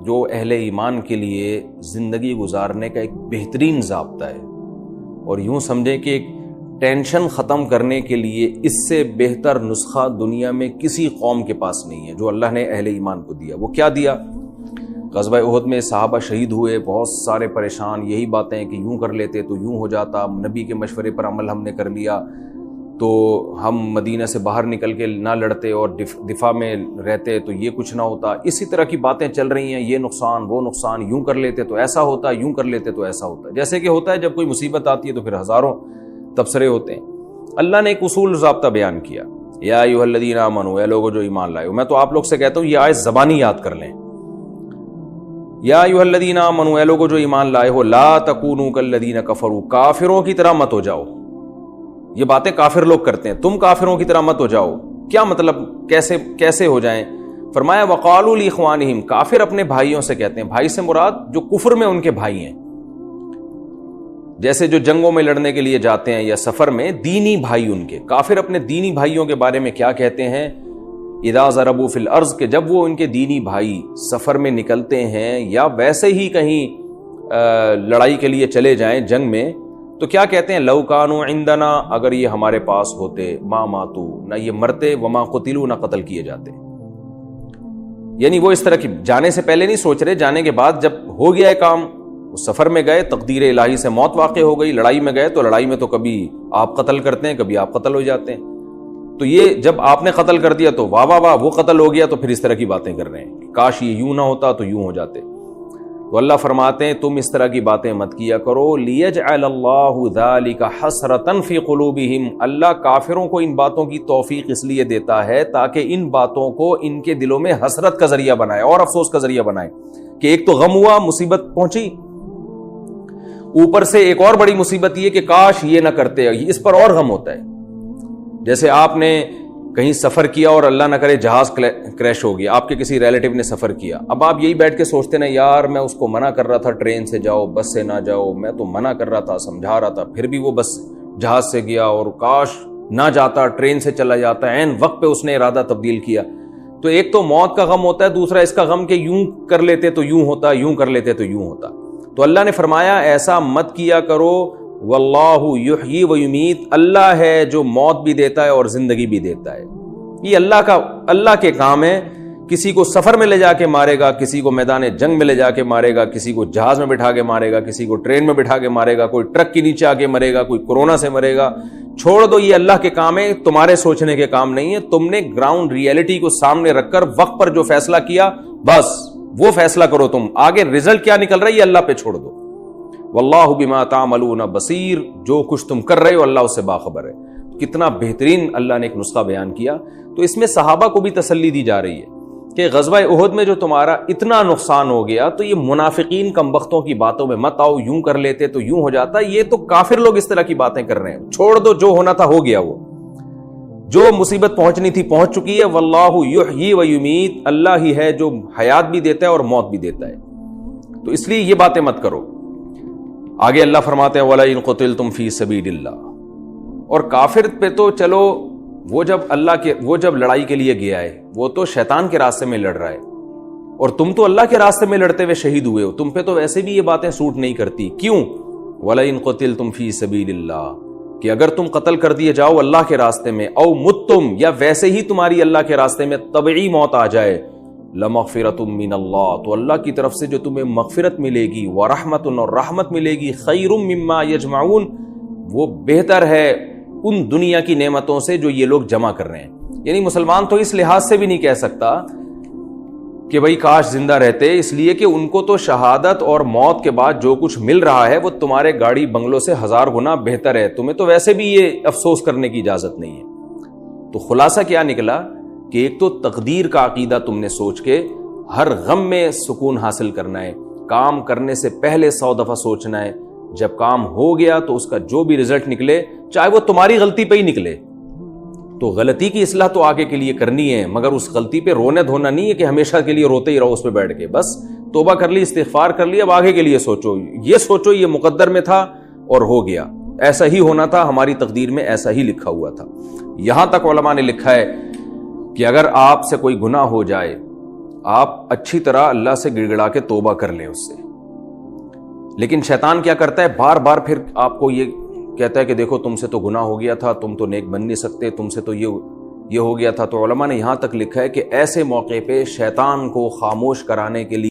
جو اہل ایمان کے لیے زندگی گزارنے کا ایک بہترین ضابطہ ہے، اور یوں سمجھیں کہ ایک ٹینشن ختم کرنے کے لیے اس سے بہتر نسخہ دنیا میں کسی قوم کے پاس نہیں ہے جو اللہ نے اہل ایمان کو دیا۔ وہ کیا دیا؟ غزوہ احد میں صحابہ شہید ہوئے، بہت سارے پریشان، یہی باتیں کہ یوں کر لیتے تو یوں ہو جاتا، نبی کے مشورے پر عمل ہم نے کر لیا تو ہم مدینہ سے باہر نکل کے نہ لڑتے اور دفاع میں رہتے تو یہ کچھ نہ ہوتا۔ اسی طرح کی باتیں چل رہی ہیں، یہ نقصان وہ نقصان، یوں کر لیتے تو ایسا ہوتا، یوں کر لیتے تو ایسا ہوتا، جیسے کہ ہوتا ہے جب کوئی مصیبت آتی ہے تو پھر ہزاروں تبصرے ہوتے ہیں۔ اللہ نے ایک اصول ضابطہ بیان کیا، یا ایھا الذین آمنوا، اے لوگو جو ایمان لائے ہو۔ میں تو آپ لوگ سے کہتا ہوں یہ آیت زبانی یاد کر لیں، یا ایھا الذین آمنوا، اے لوگو جو ایمان لائے ہو، لا تکونوا کالذین کفروا، کافروں کی طرح مت ہو جاؤ۔ یہ باتیں کافر لوگ کرتے ہیں، تم کافروں کی طرح مت ہو جاؤ۔ کیا مطلب؟ کیسے ہو جائیں؟ فرمایا وقالوا لاخوانہم، کافر اپنے بھائیوں سے کہتے ہیں، بھائی سے مراد جو کفر میں ان کے بھائی ہیں، جیسے جو جنگوں میں لڑنے کے لیے جاتے ہیں یا سفر میں دینی بھائی ان کے، کافر اپنے دینی بھائیوں کے بارے میں کیا کہتے ہیں؟ اذا ضربوا فی الارض، کہ جب وہ ان کے دینی بھائی سفر میں نکلتے ہیں یا ویسے ہی کہیں لڑائی کے لیے چلے جائیں جنگ میں، تو کیا کہتے ہیں؟ لو کانوا عندنا، اگر یہ ہمارے پاس ہوتے، ما ماتوا، نہ یہ مرتے، وما قتلوا، نہ قتل کیے جاتے۔ یعنی وہ اس طرح کی جانے سے پہلے نہیں سوچ رہے، جانے کے بعد جب ہو گیا ہے کام، سفر میں گئے، تقدیر الہی سے موت واقع ہو گئی، لڑائی میں گئے تو لڑائی میں تو کبھی آپ قتل کرتے ہیں، کبھی آپ قتل ہو جاتے ہیں، تو یہ جب آپ نے قتل کر دیا تو واہ واہ واہ وہ قتل ہو گیا، تو پھر اس طرح کی باتیں کر رہے ہیں، کاش یہ یوں نہ ہوتا تو یوں ہو جاتے۔ تو اللہ فرماتے ہیں تم اس طرح کی باتیں مت کیا کرو، لیجعل اللہ ذلک حسرۃ فی قلوبہم، اللہ کافروں کو ان باتوں کی توفیق اس لیے دیتا ہے تاکہ ان باتوں کو ان کے دلوں میں حسرت کا ذریعہ بنائے اور افسوس کا ذریعہ بنائے، کہ ایک تو غم ہوا، مصیبت پہنچی، اوپر سے ایک اور بڑی مصیبت یہ کہ کاش یہ نہ کرتے، اس پر اور غم ہوتا ہے۔ جیسے آپ نے کہیں سفر کیا اور اللہ نہ کرے جہاز کریش ہو گیا، آپ کے کسی ریلیٹو نے سفر کیا، اب آپ یہی بیٹھ کے سوچتے نا یار میں اس کو منع کر رہا تھا ٹرین سے جاؤ، بس سے نہ جاؤ، میں تو منع کر رہا تھا، سمجھا رہا تھا، پھر بھی وہ بس جہاز سے گیا، اور کاش نہ جاتا، ٹرین سے چلا جاتا، عین وقت پہ اس نے ارادہ تبدیل کیا۔ تو ایک تو موت کا غم ہوتا ہے، دوسرا اس کا غم کہ یوں کر لیتے تو یوں ہوتا، یوں کر لیتے تو یوں ہوتا۔ تو اللہ نے فرمایا ایسا مت کیا کرو، واللہ یحیی و یمیت، اللہ ہے جو موت بھی دیتا ہے اور زندگی بھی دیتا ہے۔ یہ اللہ کے کام ہے، کسی کو سفر میں لے جا کے مارے گا، کسی کو میدان جنگ میں لے جا کے مارے گا، کسی کو جہاز میں بٹھا کے مارے گا، کسی کو ٹرین میں بٹھا کے مارے گا، کوئی ٹرک کے نیچے آ کے مرے گا، کوئی کورونا سے مرے گا۔ چھوڑ دو، یہ اللہ کے کام ہے، تمہارے سوچنے کے کام نہیں ہے۔ تم نے گراؤنڈ ریئلٹی کو سامنے رکھ کر وقت پر جو فیصلہ کیا بس وہ فیصلہ کرو، تم آگے رزلٹ کیا نکل رہا ہے یہ اللہ پہ چھوڑ دو۔ واللہ بما تعملون بصیر، جو کچھ تم کر رہے ہو اللہ اس سے باخبر ہے۔ کتنا بہترین اللہ نے ایک نسخہ بیان کیا۔ تو اس میں صحابہ کو بھی تسلی دی جا رہی ہے کہ غزوہ احد میں جو تمہارا اتنا نقصان ہو گیا تو یہ منافقین کمبختوں کی باتوں میں مت آؤ، یوں کر لیتے تو یوں ہو جاتا، یہ تو کافر لوگ اس طرح کی باتیں کر رہے ہیں، چھوڑ دو، جو ہونا تھا ہو گیا، وہ جو مصیبت پہنچنی تھی پہنچ چکی ہے۔ واللہ یحیی و یمیت، اللہ ہی ہے جو حیات بھی دیتا ہے اور موت بھی دیتا ہے، تو اس لیے یہ باتیں مت کرو۔ آگے اللہ فرماتے ہیں وَلَئِن قُتِلْتُمْ فِي سَبِيلِ اللَّهِ، اور کافر پہ تو چلو وہ جب لڑائی کے لیے گیا ہے وہ تو شیطان کے راستے میں لڑ رہا ہے، اور تم تو اللہ کے راستے میں لڑتے ہوئے شہید ہوئے ہو، تم پہ تو ویسے بھی یہ باتیں سوٹ نہیں کرتی۔ کیوں؟ وَلَئِن قُتِلْتُمْ فِي سَبِيلِ اللَّهِ، کہ اگر تم قتل کر دیے جاؤ اللہ کے راستے میں، او متم، یا ویسے ہی تمہاری اللہ کے راستے میں طبعی موت آ جائے، لمغفرۃ من اللہ، تو اللہ کی طرف سے جو تمہیں مغفرت ملے گی، ورحمت، اور رحمت ملے گی، خیر مما یجمعون، وہ بہتر ہے ان دنیا کی نعمتوں سے جو یہ لوگ جمع کر رہے ہیں۔ یعنی مسلمان تو اس لحاظ سے بھی نہیں کہہ سکتا کہ بھئی کاش زندہ رہتے، اس لیے کہ ان کو تو شہادت اور موت کے بعد جو کچھ مل رہا ہے وہ تمہارے گاڑی بنگلوں سے 1000 گنا بہتر ہے، تمہیں تو ویسے بھی یہ افسوس کرنے کی اجازت نہیں ہے۔ تو خلاصہ کیا نکلا کہ ایک تو تقدیر کا عقیدہ تم نے سوچ کے ہر غم میں سکون حاصل کرنا ہے، کام کرنے سے پہلے 100 دفعہ سوچنا ہے، جب کام ہو گیا تو اس کا جو بھی رزلٹ نکلے، چاہے وہ تمہاری غلطی پہ ہی نکلے، تو غلطی کی اصلاح تو آگے کے لیے کرنی ہے، مگر اس غلطی پہ رونے دھونا نہیں ہے کہ ہمیشہ کے لیے روتے ہی رہو اس پہ بیٹھ کے، بس توبہ کر لی، استغفار کر لی، اب آگے کے لیے سوچو، یہ سوچو یہ مقدر میں تھا اور ہو گیا، ایسا ہی ہونا تھا، ہماری تقدیر میں ایسا ہی لکھا ہوا تھا۔ یہاں تک علماء نے لکھا ہے کہ اگر آپ سے کوئی گناہ ہو جائے، آپ اچھی طرح اللہ سے گڑ گڑا کے توبہ کر لیں اس سے. لیکن شیطان کیا کرتا ہے؟ بار بار پھر آپ کو یہ کہتا ہے کہ دیکھو تم سے تو گناہ ہو گیا تھا، تم تو نیک بن نہیں سکتے، تم سے تو یہ ہو گیا تھا. تو علماء نے یہاں تک لکھا ہے کہ ایسے موقع پہ شیطان کو خاموش کرانے کے لیے